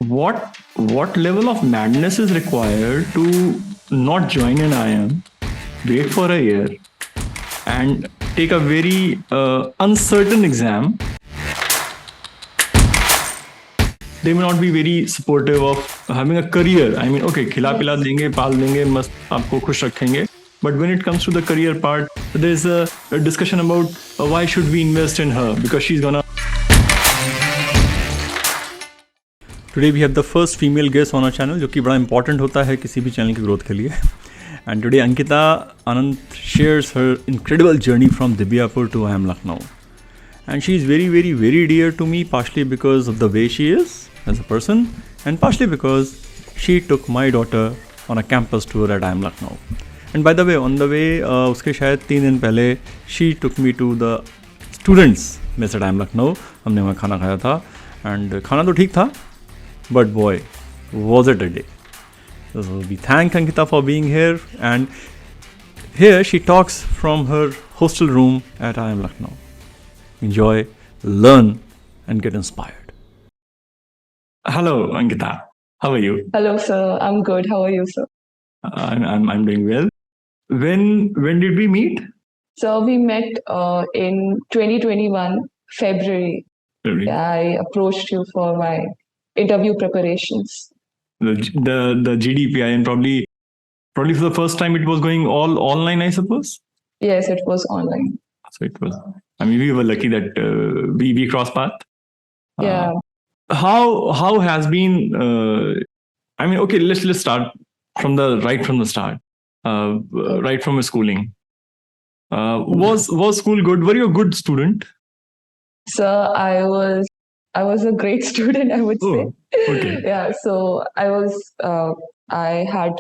what level of madness is required to not join an IIM, wait for a year, and take a very uncertain exam? They may not be very supportive of having a career. I mean, okay, खिला पिला देंगे, पाल देंगे, मस्त आपको खुश रखेंगे. But when it comes to the career part, there's a discussion about why should we invest in her because she's gonna. Today we have the first female guest on our channel, जो कि बड़ा important होता है किसी भी channel की growth के लिए. And today Ankita Anand shares her incredible journey from Dibyapur to IIM Lucknow. And she is very, very, very dear to me, partially because of the way she is as a person, and partially because she took my daughter on a campus tour at IIM Lucknow. And by the way, on the way, उसके शायद 3 दिन पहले, she took me to the students mess at IIM Lucknow. हमने वहाँ खाना खाया था, and खाना तो ठीक था, but boy, was it a day. So we thank Ankita for being here, and here she talks from her hostel room at IIM Lucknow. Enjoy, learn, and get inspired. Hello, Ankita. How are you? Hello, sir. I'm good. How are you, sir? I'm doing well. When did we meet? So we met in 2021 February. Really? I approached you for my interview preparations. The GDPI, and probably for the first time it was going all online, I suppose. Yes, it was online. So it was. I mean, we were lucky that we crossed path. Yeah. How has been? I mean, okay, let's start from the start. Right from schooling. Was school good? Were you a good student? Sir, I was a great student, I would say. Okay. Yeah. So I was. I had.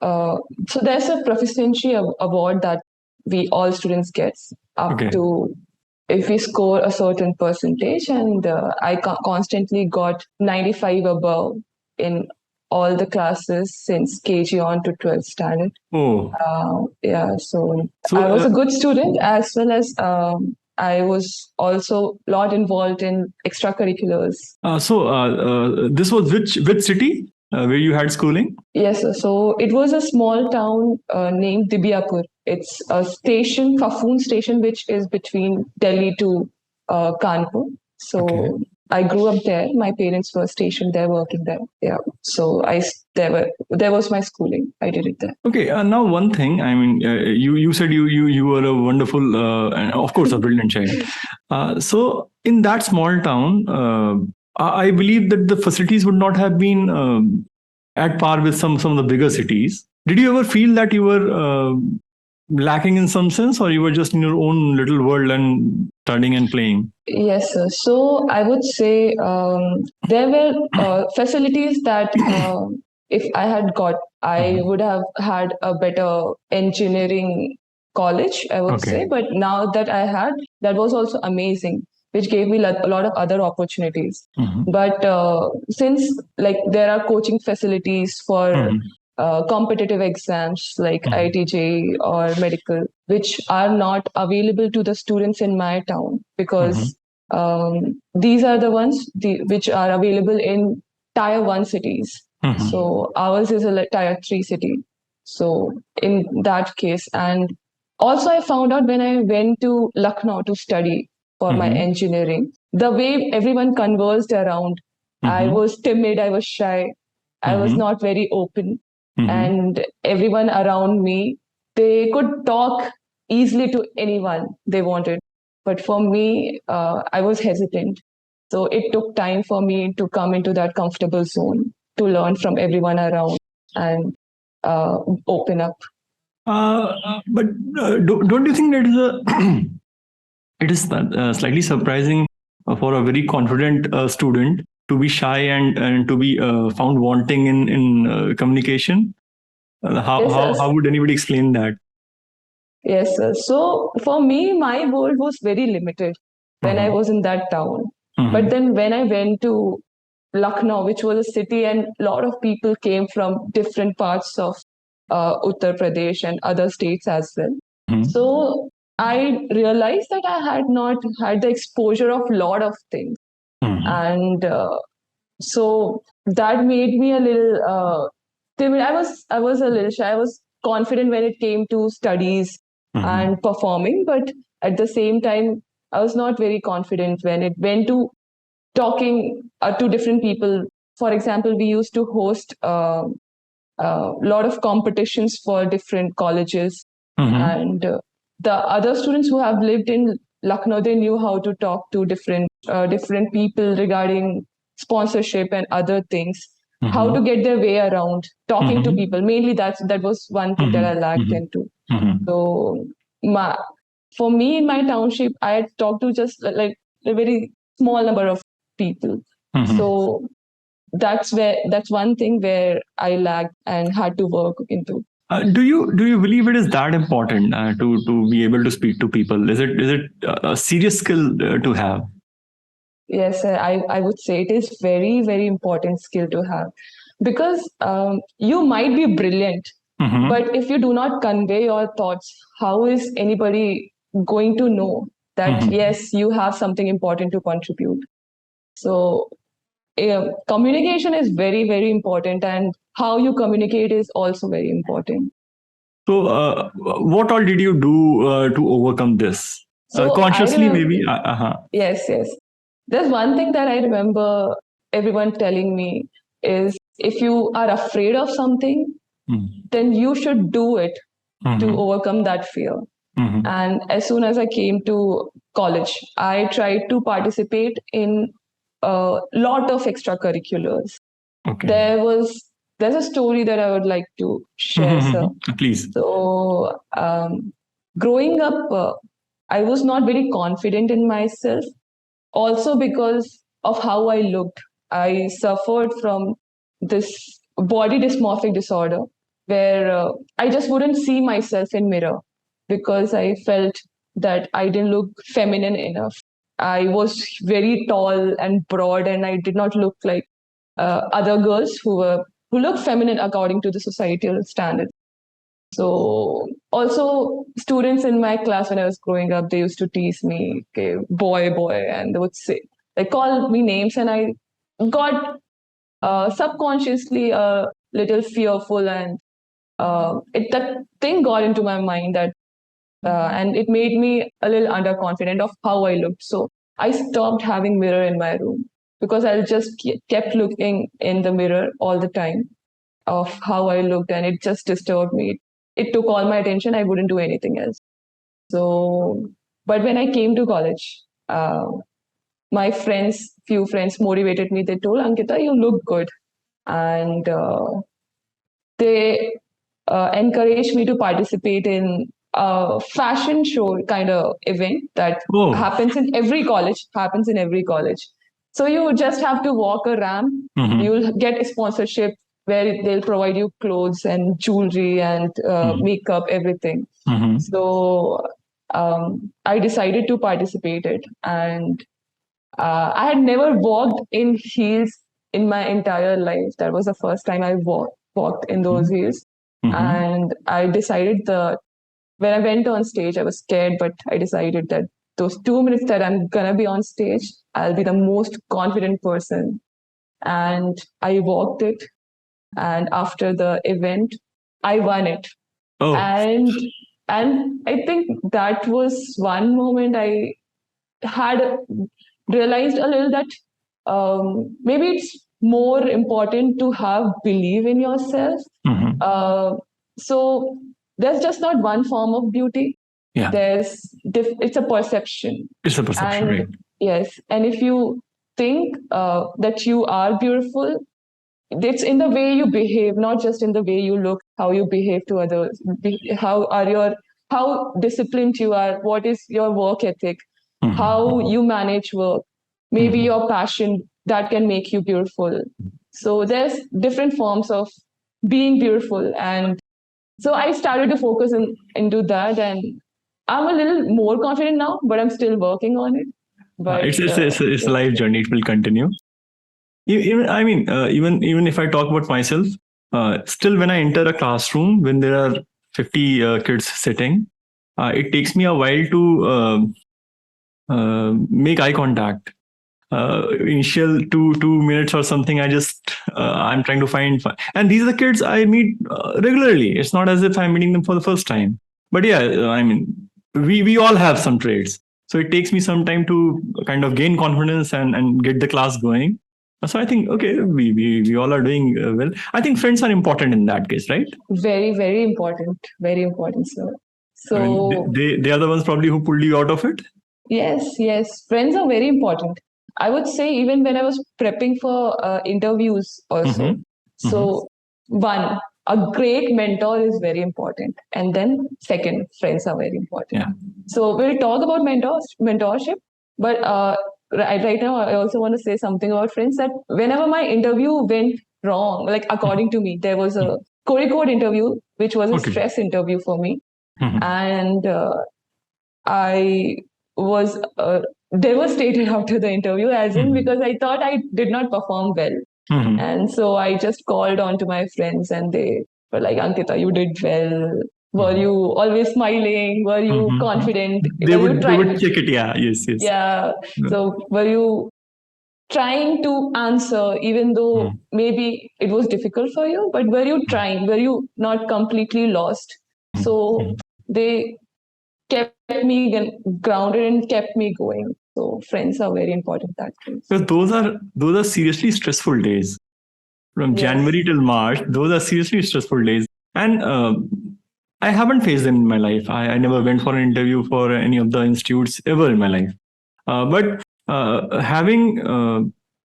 So there's a proficiency award that we all students gets up Okay. to if we score a certain percentage, and I constantly got 95 above in all the classes since KG on to 12th standard. Oh. Yeah, so I was a good student, as well as I was also a lot involved in extracurriculars. This was which city where you had schooling? Yes, sir. So it was a small town named Dibyapur. It's a station, Khafoon station, which is between Delhi to Kanpur. So Okay. I grew up there. My parents were stationed there, working there. Yeah. So there was my schooling. I did it there. Okay. Now one thing. I mean, you said you were a wonderful and of course a brilliant child. So in that small town, I believe that the facilities would not have been at par with some of the bigger cities. Did you ever feel that you were lacking in some sense, or you were just in your own little world and studying and playing? Yes, sir. So I would say there were facilities that if I had got, I would have had a better engineering college, I would Okay. say. But now that I had, that was also amazing, which gave me a lot of other opportunities. But since like there are coaching facilities for competitive exams like ITJ or medical, which are not available to the students in my town, because these are the ones which are available in tier 1 cities. So ours is a tier 3 city. So in that case, and also I found out when I went to Lucknow to study for my engineering, the way everyone conversed around, I was timid, I was shy, I was not very open. And everyone around me, they could talk easily to anyone they wanted. But for me, I was hesitant. So it took time for me to come into that comfortable zone, to learn from everyone around and open up. But don't you think that is it is slightly surprising for a very confident student to be shy and to be found wanting in communication? How would anybody explain that? Yes, sir. So for me, my world was very limited when I was in that town. But then when I went to Lucknow, which was a city, and a lot of people came from different parts of Uttar Pradesh and other states as well. So I realized that I had not had the exposure of a lot of things. And So that made me a little timid. I was a little shy. I was confident when it came to studies and performing, but at the same time, I was not very confident when it went to talking to different people. For example, we used to host a lot of competitions for different colleges, and the other students who have lived in Lucknow, they knew how to talk to different people regarding sponsorship and other things, how to get their way around talking to people. Mainly that was one thing that I lacked into. So my for me in my township, I had talked to just like a very small number of people. So that's one thing where I lagged and had to work into. Do you believe it is that important to be able to speak to people? Is it a serious skill to have? Yes, I would say it is very, very important skill to have, because you might be brilliant, but if you do not convey your thoughts, how is anybody going to know that yes, you have something important to contribute? So communication is very, very important, and how you communicate is also very important. So, what all did you do to overcome this? So I Consciously, remember, maybe. yes, yes. There's one thing that I remember everyone telling me is, if you are afraid of something, then you should do it to overcome that fear. And as soon as I came to college, I tried to participate in a lot of extracurriculars. Okay. There's a story that I would like to share, sir. Please. So, growing up, I was not very confident in myself, also because of how I looked. I suffered from this body dysmorphic disorder where I just wouldn't see myself in mirror because I felt that I didn't look feminine enough. I was very tall and broad, and I did not look like other girls who looked feminine according to the societal standards. So also students in my class when I was growing up, they used to tease me, okay, boy, boy, and they would say, they call me names, and I got subconsciously a little fearful, and that thing got into my mind that, and it made me a little underconfident of how I looked. So I stopped having mirror in my room because I just kept looking in the mirror all the time of how I looked, and it just disturbed me. It took all my attention. I wouldn't do anything else. So, but when I came to college, my few friends motivated me. They told, Ankita, you look good. And they encouraged me to participate in a fashion show kind of event that happens in every college. So you just have to walk a ramp. You'll get a sponsorship where they'll provide you clothes and jewelry and makeup, everything. So I decided to participate it, and I had never walked in heels in my entire life. That was the first time I walked in those heels. And I decided that when I went on stage, I was scared, but I decided that those 2 minutes that I'm gonna be on stage, I'll be the most confident person. And I walked it. And after the event, I won it. Oh. And I think that was one moment I had realized a little that maybe it's more important to have belief in yourself. So there's just not one form of beauty. Yeah. It's a perception. It's a perception, and right? Yes, and if you think that you are beautiful, it's in the way you behave, not just in the way you look, how you behave to others, how disciplined you are, what is your work ethic, how you manage work, maybe your passion that can make you beautiful. So there's different forms of being beautiful, and so I started to focus into that, and I'm a little more confident now, but I'm still working on it. But It's a life journey. It will continue. Even if I talk about myself, still when I enter a classroom, when there are 50 kids sitting, it takes me a while to make eye contact. initial two minutes or something, I just I'm trying to find and these are the kids I meet regularly. It's not as if I'm meeting them for the first time. But yeah, I mean, we all have some traits. So it takes me some time to kind of gain confidence and get the class going. So I think, okay, we all are doing well. I think friends are important in that case, right? Very, very important. Very important, sir. So I mean, they are the ones probably who pulled you out of it. yes. Friends are very important. I would say even when I was prepping for interviews also. Mhm. So one, a great mentor is very important. And then second, friends are very important. Yeah. So we'll talk about mentorship, but right now I also want to say something about friends that whenever my interview went wrong, like according to me, there was a code interview, which was a Okay. stress interview for me. Mhm. And I was devastated after the interview, as in because I thought I did not perform well. Mhm. And so I just called on to my friends and they were like, Ankita, you did well. Were you always smiling? Were you confident? They Were you would trying? check it. Yeah. Yes. Yeah. So were you trying to answer, even though maybe it was difficult for you, but were you trying? Were you not completely lost? So they kept me grounded and kept me going. So friends are very important that case. So those are seriously stressful days. From Yes. January till March, those are seriously stressful days. And I haven't faced them in my life. I never went for an interview for any of the institutes ever in my life. But having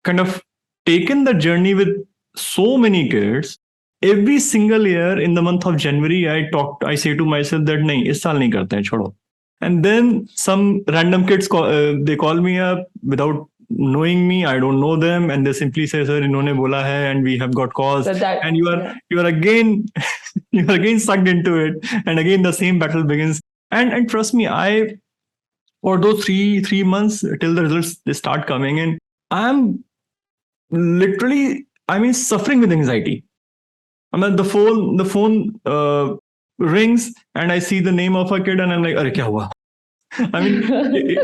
kind of taken the journey with so many kids, every single year in the month of January, I say to myself that nahi, is saal nahi karte hain, chodo. And then some random kids they call me up without knowing me. I don't know them, and they simply say, "Sir, inhone bola hai," and we have got calls. So that, And you are again you are again sucked into it, and again the same battle begins. And trust me, I for those three months till the results they start coming in, I'm literally, I mean, suffering with anxiety. I mean, the phone rings, and I see the name of a kid, and I'm like, "Arey, kya hua?" I mean,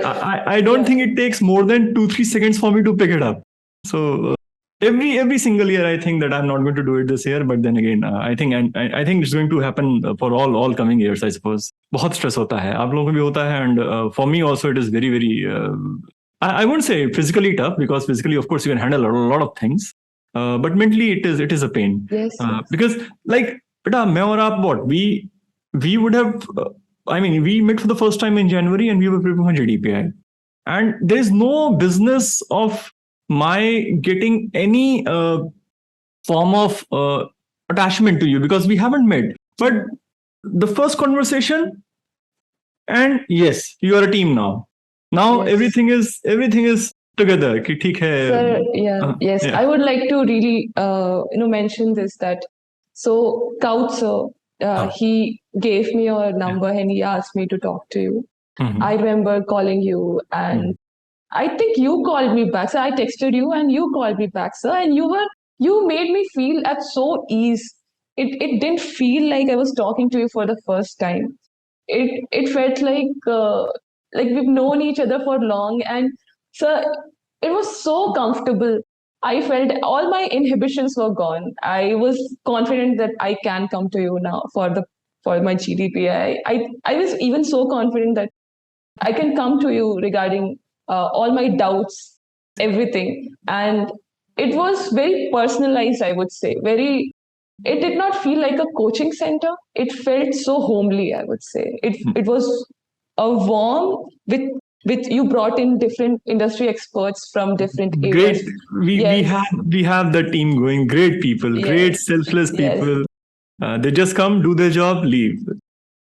I don't think it takes more than 2-3 seconds for me to pick it up. So every single year, I think that I'm not going to do it this year. But then again, I think it's going to happen for all coming years, I suppose. बहुत stress होता है, आप लोगों को भी होता है, and for me also it is very. I won't say physically tough, because physically, of course, you can handle a lot of things, but mentally it is a pain. yes. Because like, beta, मैं और आप, what we would have. I mean, we met for the first time in January, and we were preparing for GDPI. And there is no business of my getting any form of attachment to you, because we haven't met. But the first conversation, and yes, you are a team now. Now Yes. everything is together. कि ठीक है. Sir, yes. yeah. I would like to really, mention this that. So, Kaut sir, he gave me your number and he asked me to talk to you. I remember calling you, and I think you called me back. So I texted you and you called me back, sir. And you made me feel at so ease. It didn't feel like I was talking to you for the first time. It felt like we've known each other for long, and sir, it was so comfortable. I felt all my inhibitions were gone. I was confident that I can come to you now for my GDP. I was even so confident that I can come to you regarding all my doubts, everything. And it was very personalized, I would say. It did not feel like a coaching center. It felt so homely, I would say. It was a warm with you brought in different industry experts from different areas. Great. We have the team going. Great people, great selfless people. They just come, do their job, leave.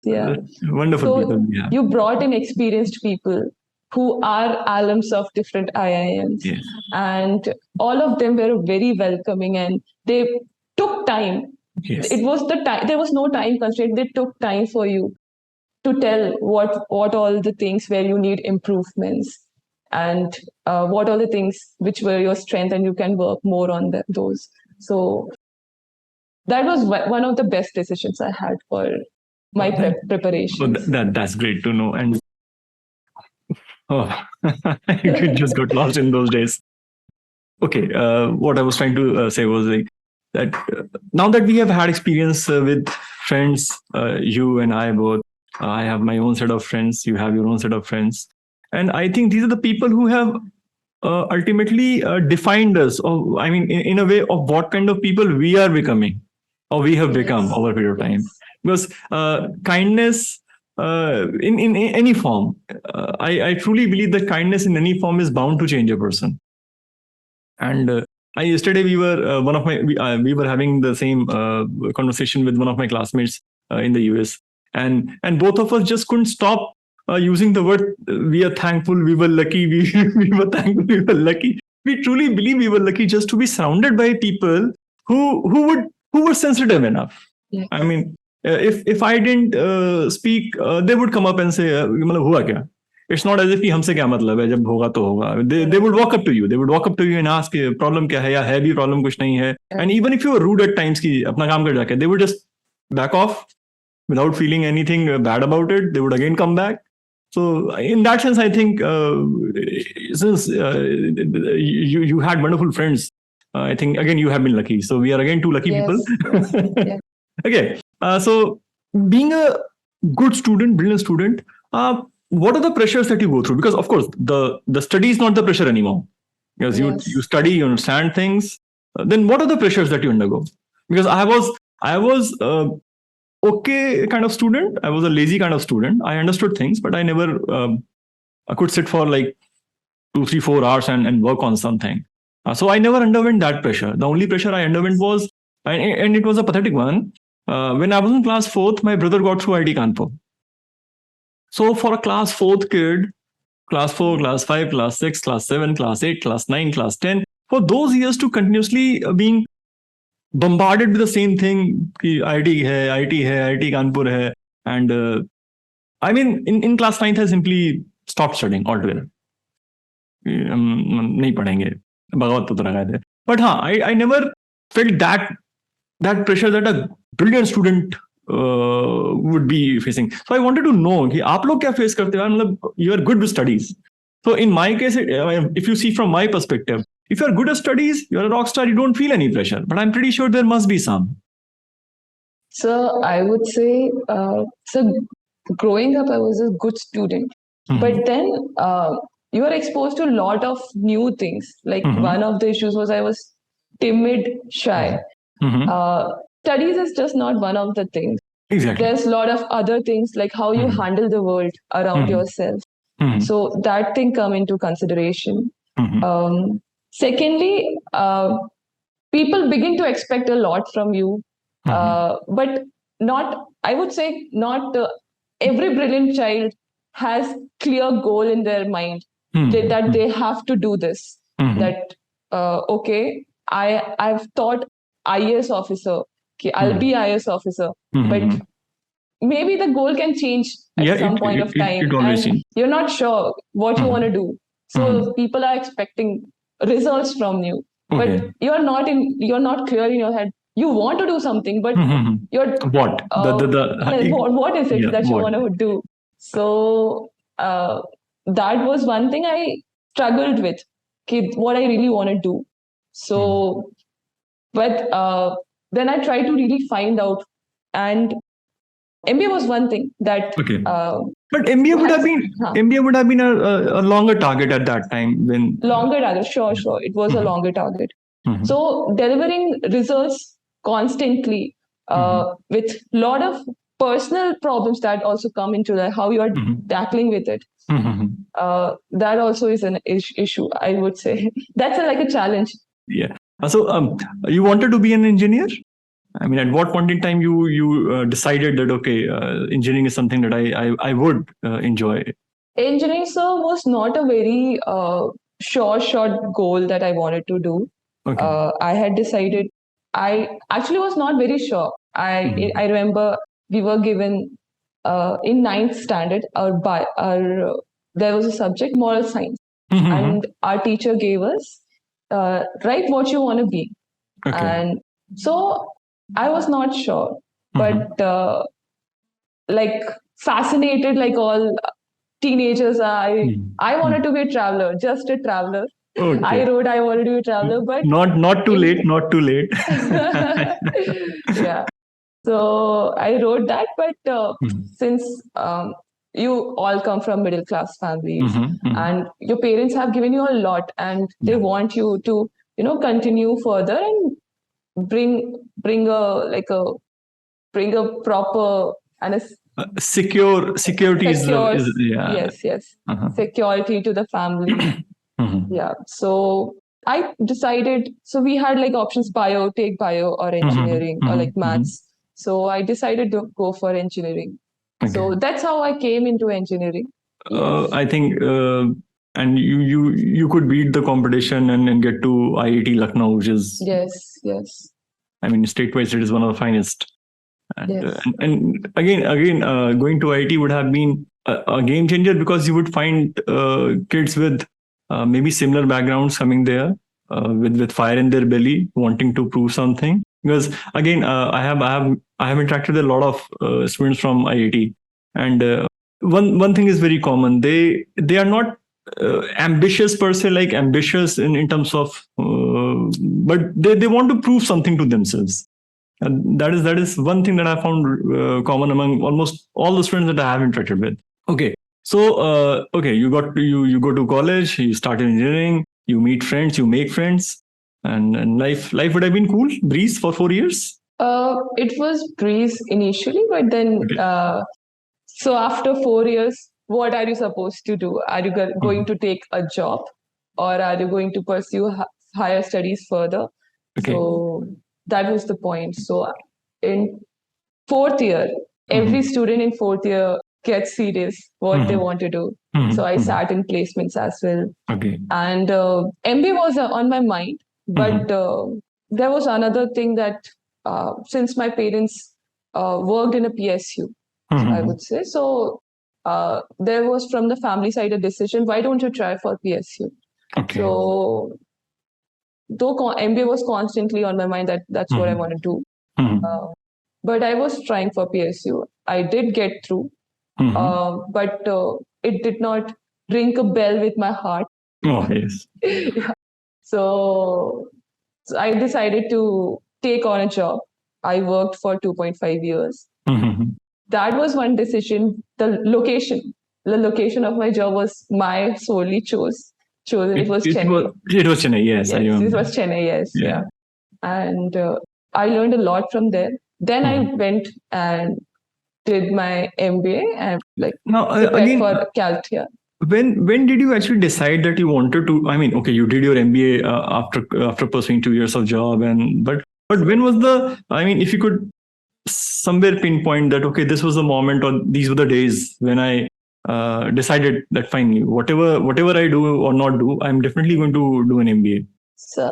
Yeah. Wonderful So people. Yeah. you brought in experienced people who are alums of different IIMs. Yes. And all of them were very welcoming, and they took time. Yes. It was the time, there was no time constraint. They took time for you to tell what all the things where you need improvements, and what are the things which were your strength, and you can work more on those. So that was one of the best decisions I had for my preparation. That's great to know. And Oh, you just got lost in those days. Okay, what I was trying to say was like that now that we have had experience with friends, you and I both, I have my own set of friends, you have your own set of friends. And I think these are the people who have ultimately defined us, or I mean, in a way of what kind of people we are becoming, or we have become Yes. over a period of time. Yes. Because kindness in any form, I truly believe that kindness in any form is bound to change a person. And yesterday we were one of my we were having the same conversation with one of my classmates in the US, and both of us just couldn't stop using the word we are thankful, we were lucky, we were thankful, we were lucky. We truly believe we were lucky just to be surrounded by people who were sensitive enough. Yes. I mean, if I didn't speak, they would come up and say, मतलब हुआ क्या? It's not as if कि हमसे क्या मतलब है, जब होगा तो होगा. They would walk up to you. They would walk up to you and ask problem क्या है, या है भी problem कुछ नहीं है. And even if you were rude at times कि अपना काम कर जाके, they would just back off without feeling anything bad about it. They would again come back. So in that sense, I think since you had wonderful friends, I think again you have been lucky. So we are again two lucky Yes. people. Yes. Okay. So being a good student, brilliant student, what are the pressures that you go through? Because of course the study is not the pressure anymore. Because Yes. you study, you understand things. Then what are the pressures that you undergo? Because I was okay kind of student. I was a lazy kind of student. I understood things, but I never I could sit for like 2, 3, 4 hours and work on something. So I never underwent that pressure. The only pressure I underwent was, and it was a pathetic one. When I was in class fourth, my brother got through IIT Kanpur. So for a class fourth kid, class 4, class 5, class 6, class 7, class 8, class 9, class 10, for those years to continuously being bombarded with the same thing, कि IIT है, IIT Kanpur hai, and I mean, in class 9th, I simply stopped studying altogether. नहीं पढ़ेंगे, भगवत पुत्र गए थे. But हाँ, I never felt that pressure that a brilliant student would be facing. So I wanted to know कि आप लोग क्या face करते हो? मतलब you are good with studies. So in my case, if you see from my perspective, if you are good at studies, you are a rock star, you don't feel any pressure. But I'm pretty sure there must be some. So I would say, so growing up, I was a good student. But then you are exposed to a lot of new things. Like one of the issues was I was timid, shy. Studies is just not one of the things. Exactly. There's a lot of other things like how you handle the world around yourself. So that thing come into consideration. Secondly, people begin to expect a lot from you, but not. I would say not every brilliant child has clear goal in their mind that they have to do this. That okay, I've thought IAS officer. Okay, I'll be IAS officer, but maybe the goal can change at some point of time, and you're not sure what you want to do. So people are expecting results from you, but you're not clear in your head. You want to do something, but you're what what is it that you what? want to do? So that was one thing I struggled with. Okay, what I really want to do. So, but then I tried to really find out, and MBA was one thing that. Okay. But MBA would have been MBA would have been a longer target at that time when longer target. Sure. It was a longer target. So delivering results constantly with a lot of personal problems that also come into that, how you are tackling with it. That also is an issue, I would say. That's like a challenge. Yeah. So you wanted to be an engineer? I mean, at what point in time you decided that okay, engineering is something that I would enjoy? Engineering, sir, was not a very short goal that I wanted to do. Okay. I had decided. I actually was not very sure. I remember we were given in ninth standard there was a subject moral science, and our teacher gave us write what you want to be, and so I was not sure, but like fascinated like all teenagers are. I wanted to be a traveler, just a traveler. Okay. I wrote I wanted to be a traveler, but not too late, not too late. yeah. So I wrote that, but since you all come from middle class families, and your parents have given you a lot, and they want you to, continue further and bring a proper and a Security secure, is yeah. yes, security to the family. Yeah. So I decided, so we had like options take bio or engineering or like maths. So I decided to go for engineering. Okay. So that's how I came into engineering. Yes. I think and you could beat the competition and get to IIT Lucknow, which is, yes. I mean, state-wise it is one of the finest. And, Yes. and again, going to IIT would have been a game changer, because you would find kids with maybe similar backgrounds coming there with fire in their belly, wanting to prove something. Because again, I have interacted with a lot of students from IIT, and one thing is very common. They are not ambitious per se, like ambitious in terms of, but they want to prove something to themselves. And that is one thing that I found common among almost all the students that I have interacted with. Okay, so you go to college, you start engineering, you meet friends, you make friends, and life would have been cool, breeze for 4 years. It was breeze initially, but then so after 4 years, what are you supposed to do? Are you going to take a job, or are you going to pursue higher studies further? Okay. So that was the point. So in 4th year, every student in 4th year gets serious what they want to do. So I sat in placements as well. Okay. And MBA was on my mind, but there was another thing that since my parents worked in a PSU, I would say, so there was from the family side a decision, why don't you try for PSU? Okay. So though MBA was constantly on my mind, that's what I want to do. But I was trying for PSU. I did get through, but it did not ring a bell with my heart. Oh, yes. Yeah. So I decided to take on a job. I worked for 2.5 years. That was one decision. The location of my job was my solely chosen. It was Chennai. It was Chennai, yes. Yes, it was Chennai, yes. Yeah. And I learned a lot from there. Then I went and did my MBA and prepared for CALT. Yeah. When did you actually decide that you wanted to? I mean, okay, you did your MBA after pursuing 2 years of job, but when was the? I mean, if you could somewhere pinpoint that, okay, this was the moment, or these were the days when I decided that finally, whatever I do or not do, I'm definitely going to do an MBA. So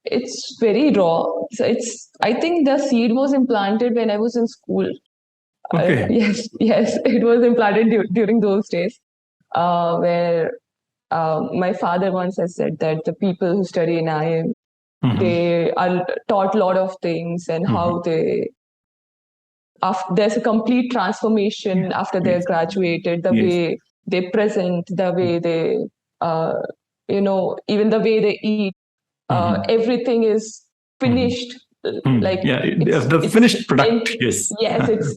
it's very raw. So I think the seed was implanted when I was in school. Okay. Yes, it was implanted during those days, where my father once has said that the people who study in IIM, they are taught a lot of things, and how there's a complete transformation after they're graduated, the way they present, the way they, even the way they eat, everything is finished. The finished product. Yes. Yes, it's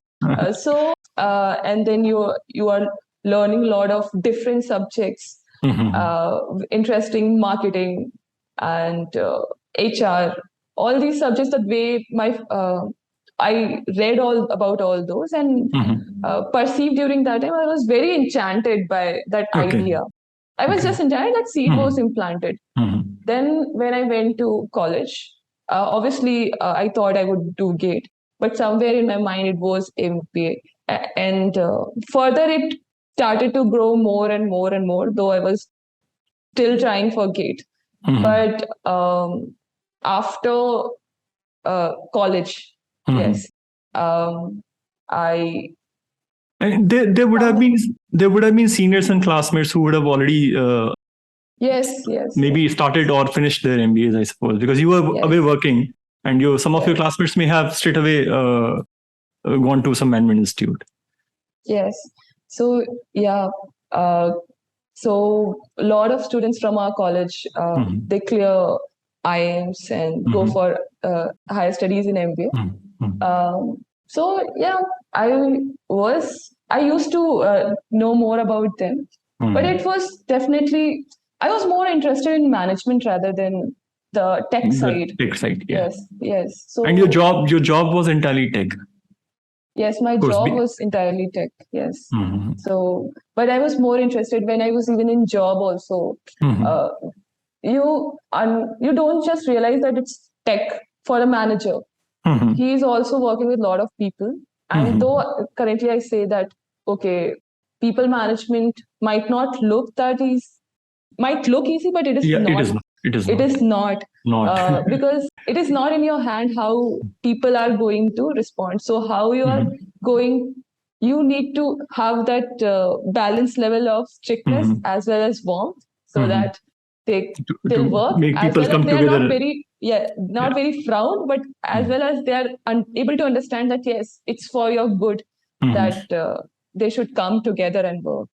so, and then you are learning a lot of different subjects, interesting marketing and HR, all these subjects. That way, I read all about all those and perceived during that time. I was very enchanted by that idea. I was just enchanted that seed was implanted. Then when I went to college, obviously I thought I would do GATE, but somewhere in my mind it was MBA. And further it started to grow more and more and more, though I was still trying for GATE. But after college, yes, I. And there would have been seniors and classmates who would have already yes maybe started or finished their MBAs, I suppose, because you were away working, and some of your classmates may have straight away gone to some management institute. Yes. So yeah, so a lot of students from our college they clear IIMs and go for higher studies in MBA. So yeah, I used to know more about them, but it was definitely I was more interested in management rather than the tech side. Tech side, yeah. Yes. So and your job was entirely tech. yes, my job was entirely tech. Yes. So, but I was more interested when I was even in job also. Uh, you don't just realize that it's tech for a manager. He is also working with a lot of people. And though currently I say that, okay, people management might not look that easy, might look easy, but it is Yeah, not. it is not. It is not. Not. Because it is not in your hand how people are going to respond. So how you are going, you need to have that balanced level of strictness as well as warmth, so that they'll work make as people well come as they are together. not very not very proud, but as well as they are able to understand that yes, it's for your good that they should come together and work.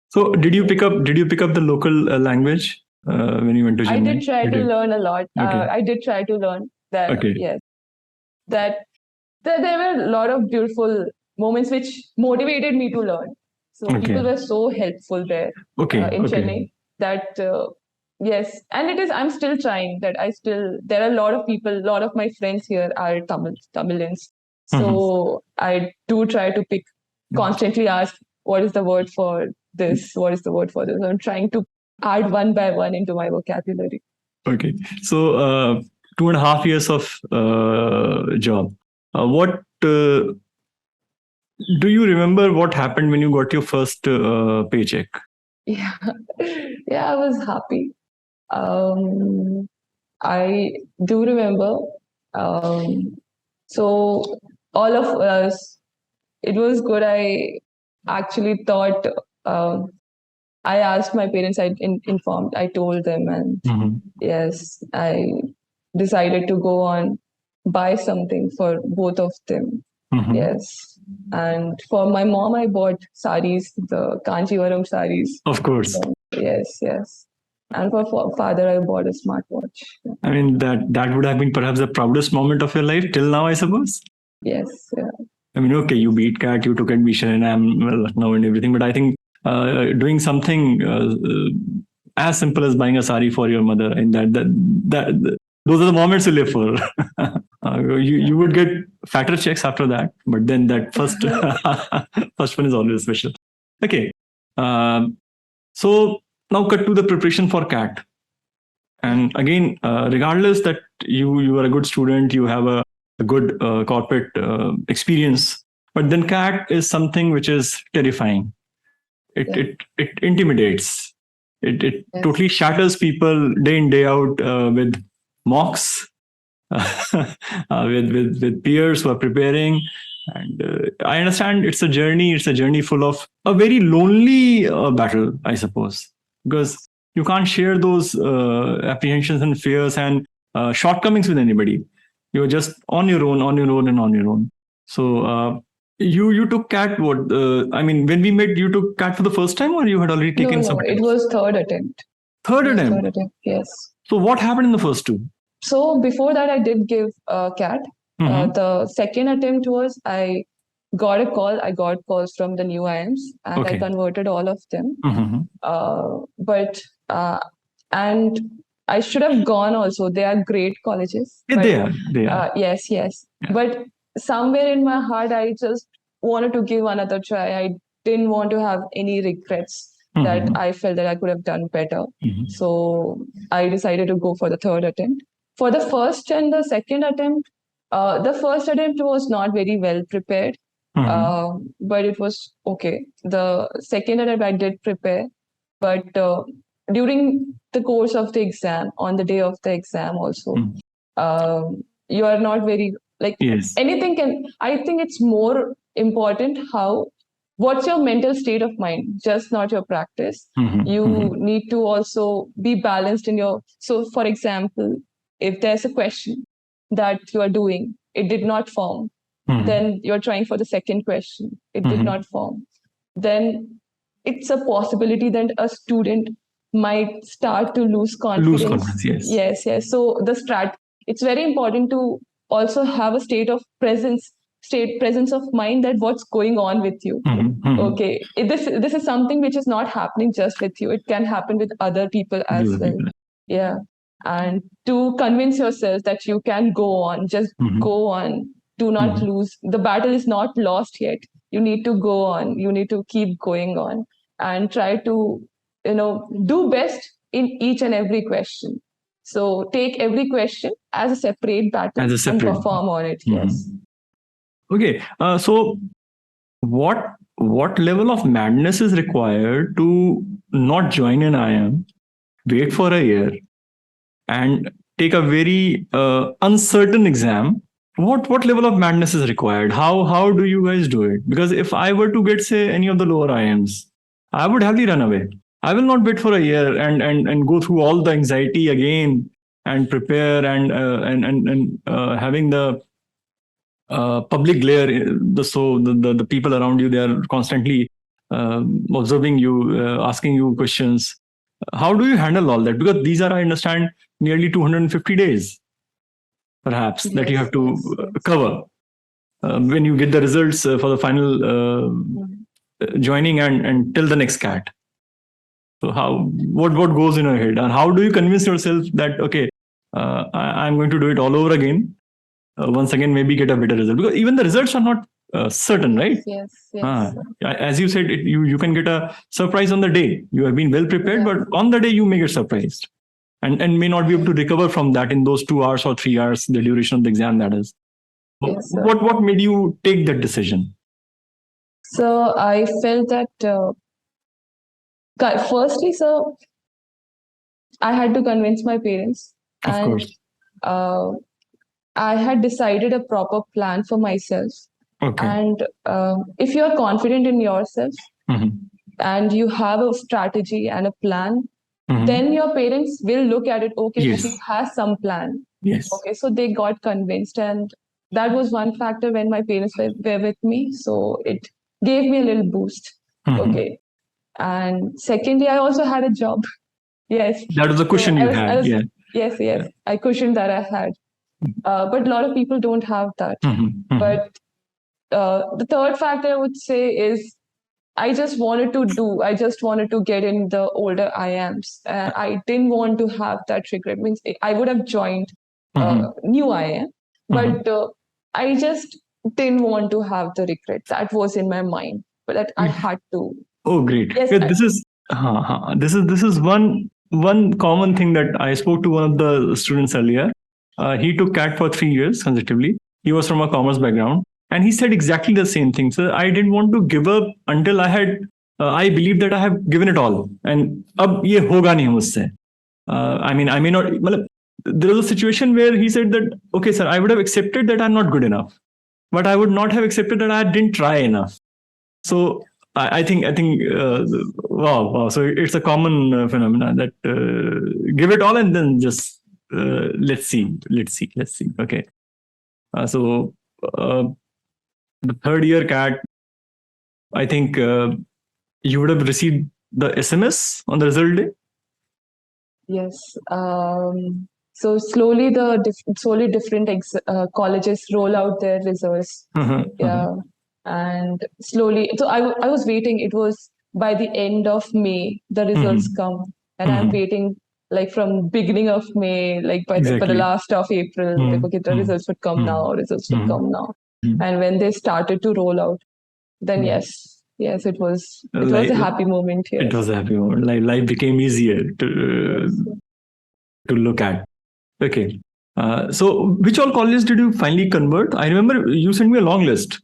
So did you pick up the local language when you went to Chennai? I did try to learn a lot. Okay. I did try to learn that. Okay. Yes, that there were a lot of beautiful moments which motivated me to learn. So people were so helpful there in Chennai that yes, and it is. I'm still trying. There are a lot of people. A lot of my friends here are Tamilians. So I do try to constantly ask what is the word for this. What is the word for this? I'm trying to add one by one into my vocabulary. Okay, so 2.5 years of job. What do you remember? What happened when you got your first paycheck? Yeah, I was happy. I do remember. So all of us, it was good. I actually thought. I asked my parents. Informed. I told them, and yes, I decided to go on buy something for both of them. Yes, and for my mom, I bought saris, the Kanchivaram saris. Of course. Yes. And for father, I bought a smartwatch. I mean, that would have been perhaps the proudest moment of your life till now, I suppose. Yes. Yeah. I mean, okay, you beat CAT, you took admission in Lucknow and everything, but I think doing something as simple as buying a sari for your mother, and that those are the moments you live for. You would get fatter checks after that, but then that first first one is always special. Okay, so now cut to the preparation for CAT, and again, regardless that you are a good student, you have a good corporate experience, but then CAT is something which is terrifying. It intimidates. It totally shatters people day in day out with mocks, with peers who are preparing. And I understand it's a journey. It's a journey full of a very lonely battle, I suppose, because you can't share those apprehensions and fears and shortcomings with anybody. You're just on your own. So you took CAT. What? I mean, when we met, you took CAT for the first time, or you had already taken some? No, it was third attempt. Third attempt. Yes. So what happened in the first two? So before that, I did give CAT. The second attempt was I got a call. I got calls from the new IIMs, and I converted all of them. And I should have gone also. They are great colleges. Yeah, they are. Yes. Yeah. But somewhere in my heart, I just wanted to give another try. I didn't want to have any regrets that I felt that I could have done better. So I decided to go for the third attempt. For the first and the second attempt, the first attempt was not very well prepared, but it was okay. The second attempt I did prepare, but during the course of the exam, on the day of the exam also, you are not very anything can. I think it's more important what's your mental state of mind, just not your practice. You need to also be balanced in your. So, for example, if there's a question that you are doing, it did not form, then you're trying for the second question, it did not form. then it's a possibility that a student might start to lose confidence. Lose confidence, yes. Yes. So it's very important to also have a presence of mind that what's going on with you. Okay, this is something which is not happening just with you. It can happen with other people as well. Yeah, and to convince yourself that you can go on, just go on. Do not lose. The battle is not lost yet. You need to go on. You need to keep going on and try to, do best in each and every question. So take every question as a separate battle and perform on it. Yes. Okay. So what level of madness is required to not join an IIM, wait for a year, and take a very uncertain exam? What level of madness is required? How do you guys do it? Because if I were to get, say, any of the lower IIMs, I would happily run away. I will not wait for a year and go through all the anxiety again and prepare and having the public glare. The people around you, they are constantly observing you, asking you questions. How do you handle all that? Because these are, I understand, nearly 250 days, perhaps, that you have to cover when you get the results for the final joining and till the next CAT. So what goes in your head, and how do you convince yourself that, okay, I'm going to do it all over again, once again, maybe get a better result? Because even the results are not certain, right? Yes. As you said, you can get a surprise on the day. You have been well prepared, but on the day you may get surprised and may not be able to recover from that in those 2 hours or 3 hours, the duration of the exam, that is. Yes, what made you take that decision? So I felt that firstly, sir, I had to convince my parents. Of course. I had decided a proper plan for myself. Okay. And if you're confident in yourself and you have a strategy and a plan, then your parents will look at it, okay, she has some plan. Yes. Okay, so they got convinced. And that was one factor when my parents were with me. So it gave me a little boost. Okay. And secondly, I also had a job. Yes. That was a cushion you had. Yes. I cushioned that I had. But a lot of people don't have that. But the third factor I would say is I just wanted to get in the older IIMs. I didn't want to have that regret. Means I would have joined new IIM, but I just didn't want to have the regret. That was in my mind, but that I had to. Oh, great! Yes, this is one common thing that I spoke to one of the students earlier. He took CAT for 3 years consecutively. He was from a commerce background. And he said exactly the same thing. So I didn't want to give up until I believed that I have given it all. And ab ye hoga nahi mujhse. I may not. There was a situation where he said that, okay, sir, I would have accepted that I'm not good enough, but I would not have accepted that I didn't try enough. So I think wow. So it's a common phenomenon that give it all and then just let's see. Okay. The third year CAT, I think you would have received the SMS on the result day? Yes. So slowly different colleges roll out their results. And slowly, so I was waiting. It was by the end of May, the results come. And I'm waiting like from beginning of May, like by the last of April, like, okay, the results would come now, And when they started to roll out, then yes, it was a happy moment here. It was a happy moment. Life became easier to look at. Okay. So which all colleges did you finally convert? I remember you sent me a long list.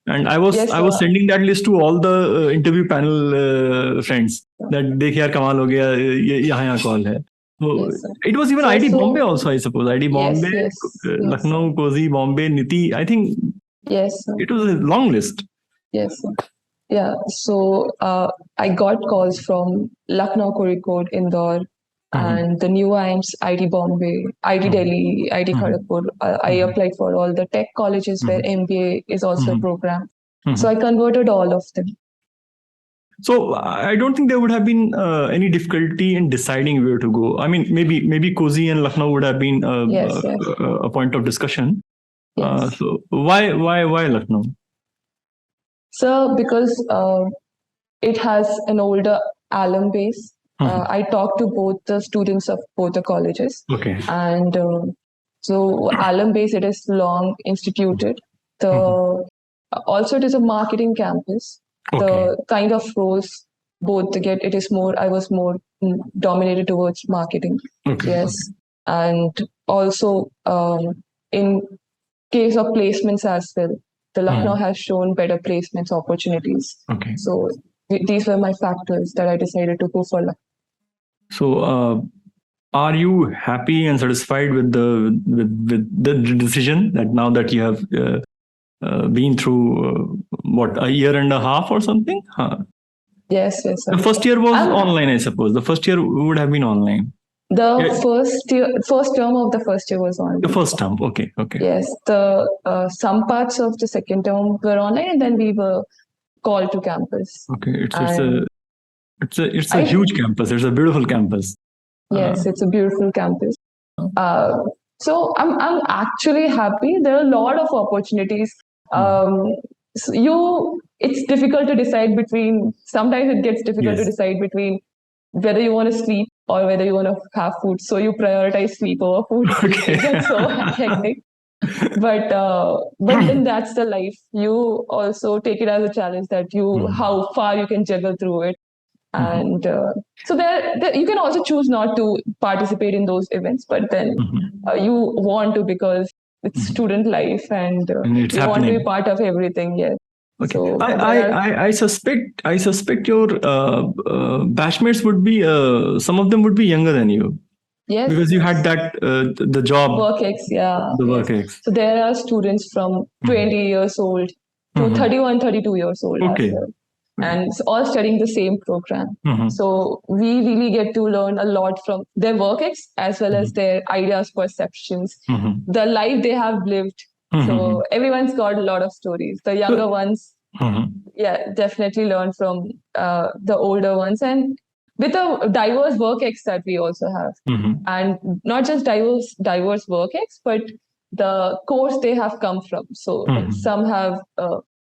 And I was sending that list to all the interview panel friends that dekh yaar kamal ho gaya, yahan call hai. So it was even ID Bombay also, I suppose. ID Bombay, Lucknow, Cozy, Bombay, Niti. I think it was a long list. Yes. Yeah. So I got calls from Lucknow, Kozhikode, Indore, and the new IIMs, ID Bombay, ID Delhi, ID Kharagpur. I applied for all the tech colleges where MBA is also a program. So I converted all of them. So I don't think there would have been any difficulty in deciding where to go. I mean, maybe Cozi and Lucknow would have been Yes, a point of discussion. yes. So why Lucknow? So because it has an older alum base. I talked to both the students of both the colleges, Okay. and so alum base, it is long instituted. The also it is a marketing campus. Okay. The kind of roles both get, it is more. I was more dominated towards marketing. Okay. Yes, and also in case of placements as well, the Lucknow has shown better placements opportunities. Okay. So these were my factors that I decided to go for Lucknow. So are you happy and satisfied with the decision that now that you have been through what, a year and a half or something? Yes. The first year was online, I suppose. The first year would have been online. The first term of the first year was online. The first term, okay. Yes, the some parts of the second term were online, and then we were called to campus. Okay, it's a huge campus. It's a beautiful campus. Yes, it's a beautiful campus. So I'm actually happy. There are a lot of opportunities. It's difficult to decide between. Sometimes it gets difficult to decide between whether you want to sleep or whether you want to have food. So you prioritize sleep over food. Okay. It gets so hectic. But then that's the life. You also take it as a challenge that how far you can juggle through it. And so there, you can also choose not to participate in those events, but then you want to because it's student life and you want to be part of everything. Yes. Okay. So I suspect your batchmates would be some of them would be younger than you. Yes. Because you had that the job. Work X, yeah. The work X. So there are students from 20 years old to 31, 32 years old as well. And it's all studying the same program. So we really get to learn a lot from their work X as well as their ideas, perceptions, the life they have lived. So everyone's got a lot of stories. The younger ones, definitely learn from the older ones. And with a diverse work X that we also have. And not just diverse work X, but the course they have come from. So some have,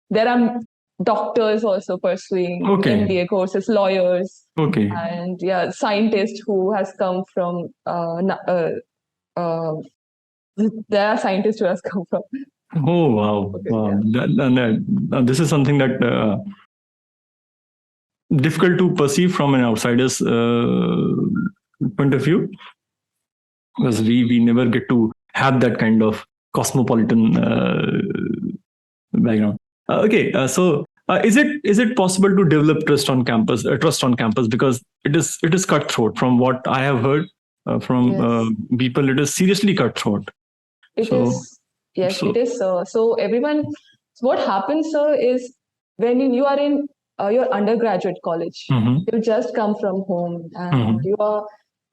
there are doctors also pursuing MBA courses, lawyers, and scientists who has come from, there are scientists who has come from. Oh, wow. Wow. This is something that difficult to perceive from an outsider's point of view, because we never get to have that kind of cosmopolitan background. So is it possible to develop trust on campus? Because it is cutthroat. From what I have heard from people, it is seriously cutthroat. It is. Yes, it is, sir. So everyone, what happens, sir, is when you are in your undergraduate college, you just come from home, and you have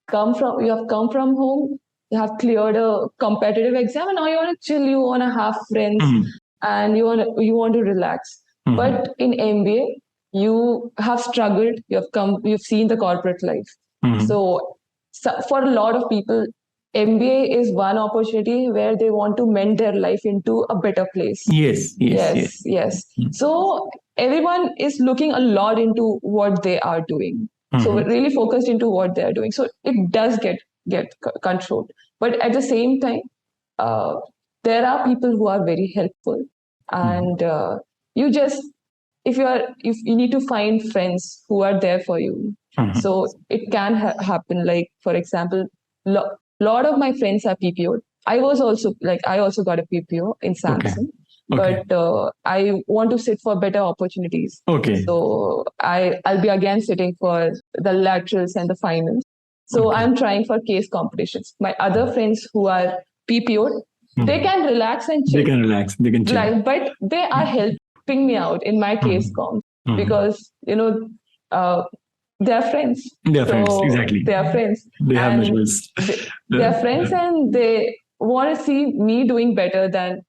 come from home. You have cleared a competitive exam, and now you want to chill. You want to have friends, and you want to relax. But in MBA, you have struggled. You've seen the corporate life. So for a lot of people, MBA is one opportunity where they want to mend their life into a better place. Yes. So everyone is looking a lot into what they are doing. So we're really focused into what they are doing. So it does get controlled. But at the same time, there are people who are very helpful, and if you need to find friends who are there for you. So it can happen. Like, for example, lot of my friends are PPO'd. I also got a PPO in Samsung, but I want to sit for better opportunities. So I'll be again sitting for the laterals and the finals. So I'm trying for case competitions. My other friends who are PPO'd, they can relax and chill. They can chill. But they are helping me out in my case comp because they're friends. Exactly. They are friends. They have measures. They're friends, and they want to see me doing better than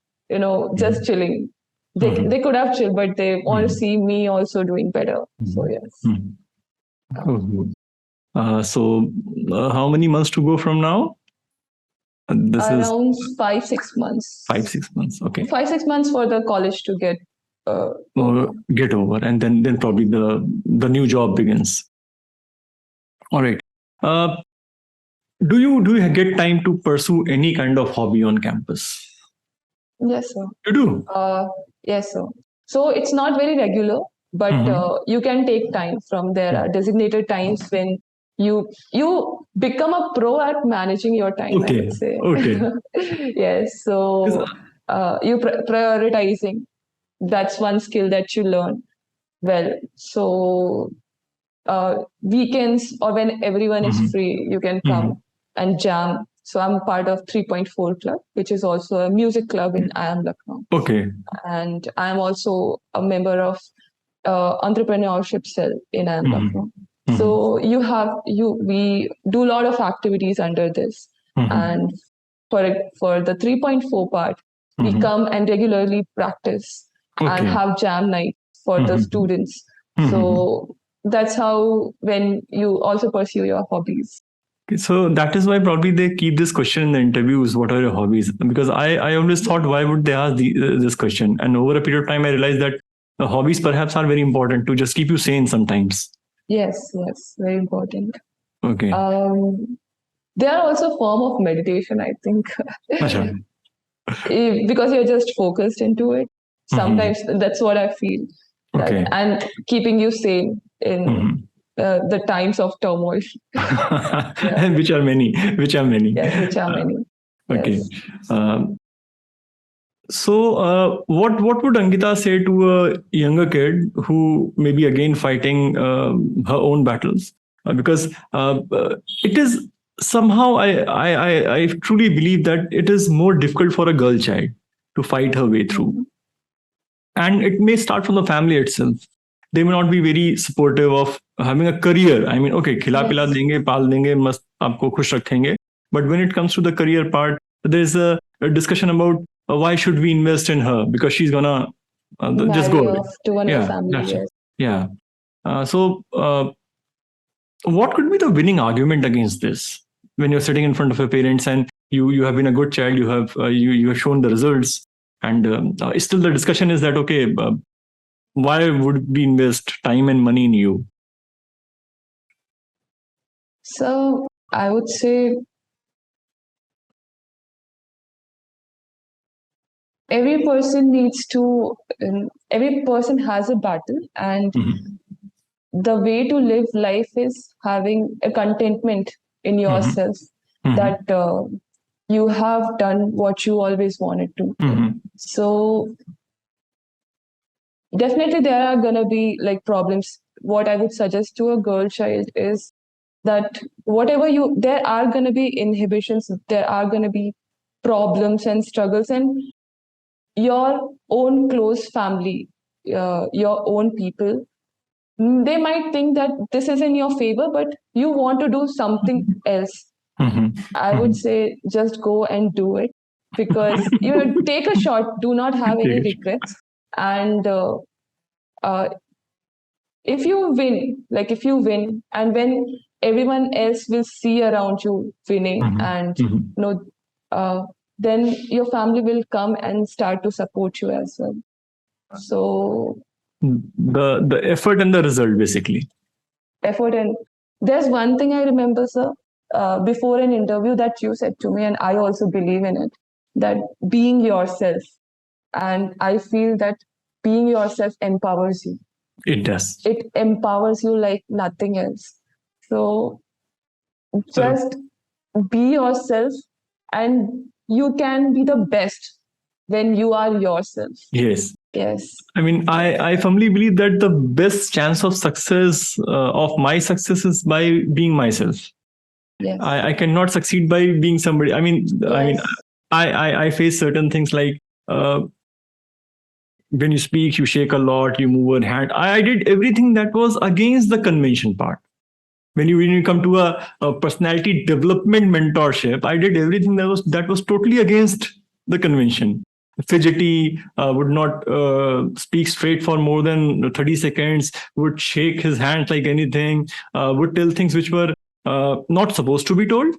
just chilling. They could have chilled, but they want to see me also doing better. So yes. So how many months to go from now? This Around 5-6 months. 5-6 months. Okay. 5-6 months for the college to get get over, and then probably the new job begins. All right. Do you get time to pursue any kind of hobby on campus? Yes, sir. You do? Yes, sir. So it's not very regular, but you can take time from there are designated times when you become a pro at managing your time, I would say. Okay. Yes. So you prioritizing, that's one skill that you learn well. So weekends or when everyone is free, you can come and jam. So I'm part of 3.4 Club, which is also a music club in I am Lucknow. Okay. And I'm also a member of entrepreneurship cell in I am Lucknow. So we do a lot of activities under this. And for the 3.4 part, we come and regularly practice and have jam night for the students. So that's how when you also pursue your hobbies. So that is why probably they keep this question in the interviews, what are your hobbies? Because I always thought, why would they ask this question? And over a period of time, I realized that hobbies perhaps are very important to just keep you sane sometimes. Yes, very important. Okay. They are also a form of meditation, I think. Because you're just focused into it. Sometimes that's what I feel. Okay. And keeping you sane in the times of turmoil. And which are many. Yes, which are many. Okay. Yes. So what would Ankita say to a younger kid who may be again fighting her own battles? Because it is somehow I truly believe that it is more difficult for a girl child to fight her way through. And it may start from the family itself. They may not be very supportive of having a career. I mean, okay, khila pila denge, paal denge, mast aapko khush rakhenge. But when it comes to the career part, there's a discussion about why should we invest in her, because she's gonna just go off to another family. Yes. Yeah. So what could be the winning argument against this when you're sitting in front of your parents and you have been a good child, you have shown the results, and still the discussion is that, okay, why would we invest time and money in you? So I would say every person has a battle, and the way to live life is having a contentment in yourself that you have done what you always wanted to. So definitely there are going to be like problems. What I would suggest to a girl child is that there are going to be inhibitions, there are going to be problems and struggles, and your own close family, your own people, they might think that this is in your favor, but you want to do something else. I would say just go and do it, because take a shot, do not have any regrets. And if you win, and when everyone else will see around you winning, and then your family will come and start to support you as well. So the effort and the result, basically. Effort. And there's one thing I remember, sir, before an interview that you said to me, and I also believe in it, that being yourself. And I feel that being yourself empowers you. It does. It empowers you like nothing else. So just be yourself, and you can be the best when you are yourself. Yes. Yes. I mean, I firmly believe that the best chance of success, of my success, is by being myself. Yes. I cannot succeed by being somebody. I mean, I face certain things like when you speak, you shake a lot, you move your hand. I did everything that was against the convention part. When you come to a personality development mentorship, I did everything that was totally against the convention. fidgety, would not speak straight for more than 30 seconds, would shake his hands like anything, would tell things which were not supposed to be told,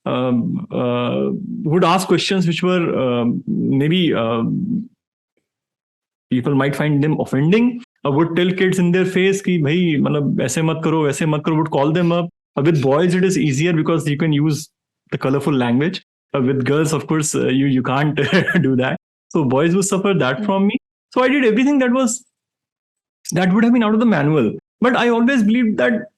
would ask questions which were maybe people might find them offending, would tell kids in their face कि भाई मतलब ऐसे मत करो वैसे मत करो, would call them up. With boys it is easier because you can use the colorful language. With girls, of course, you can't do that. So boys would suffer that from me. So I did everything that would have been out of the manual. But I always believed that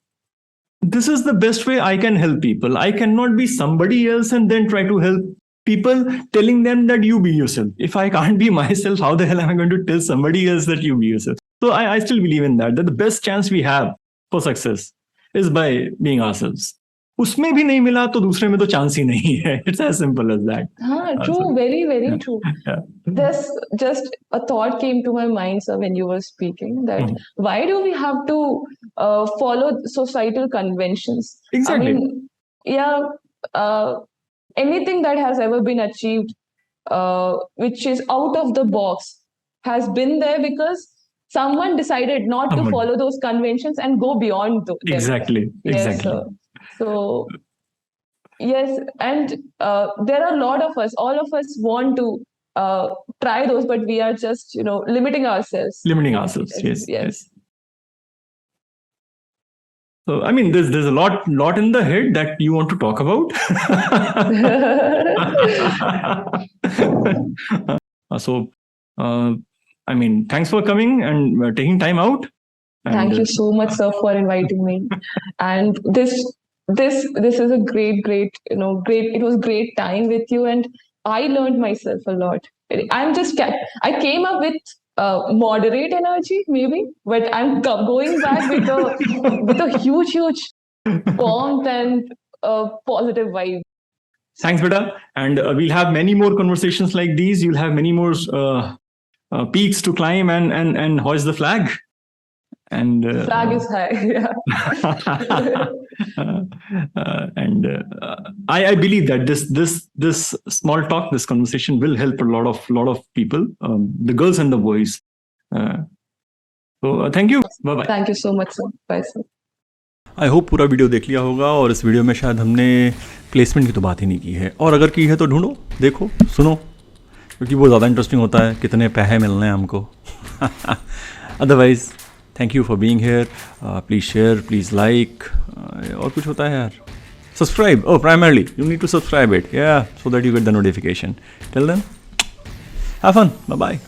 this is the best way I can help people. I cannot be somebody else and then try to help people, telling them that you be yourself. If I can't be myself, how the hell am I going to tell somebody else that you be yourself? So I still believe in that the best chance we have for success is by being ourselves. उसमें भी नहीं मिला तो दूसरे में तो chance ही नहीं है. It's as simple as that. True, very true. Yeah. There's just a thought came to my mind, sir, when you were speaking, that why do we have to follow societal conventions? Exactly. I mean, anything that has ever been achieved, which is out of the box, has been there because someone decided not to follow those conventions and go beyond them. Exactly. Yes, sir. So, yes, and there are a lot of us, all of us want to try those, but we are just, limiting ourselves. Yes. So, I mean, there's a lot in the head that you want to talk about. So, I mean, thanks for coming and taking time out. Thank you so much, sir, for inviting me. And this is a great, it was great time with you, and I learned myself a lot. I came up with moderate energy, maybe, but I'm going back with a huge warmth and positive vibe. Thanks, beta. And we'll have many more conversations like these. You'll have many more peaks to climb and hoist the flag. And flag is high. Yeah. I believe that this small talk, this conversation will help a lot of people, the girls and the boys. So thank you. Bye bye. Thank you so much, sir. Bye, sir. I hope पूरा video देख लिया होगा, और इस video में शायद हमने placement की तो बात ही नहीं की है, और अगर की है तो ढूंढो, देखो, सुनो, क्योंकि वो ज़्यादा इंटरेस्टिंग होता है कितने पैसे मिलने हैं हमको. Otherwise thank you for being here. Please share, please like, और कुछ होता है यार, subscribe. Oh, primarily you need to subscribe it, yeah, so that you get the notification. Till then, have fun, bye bye.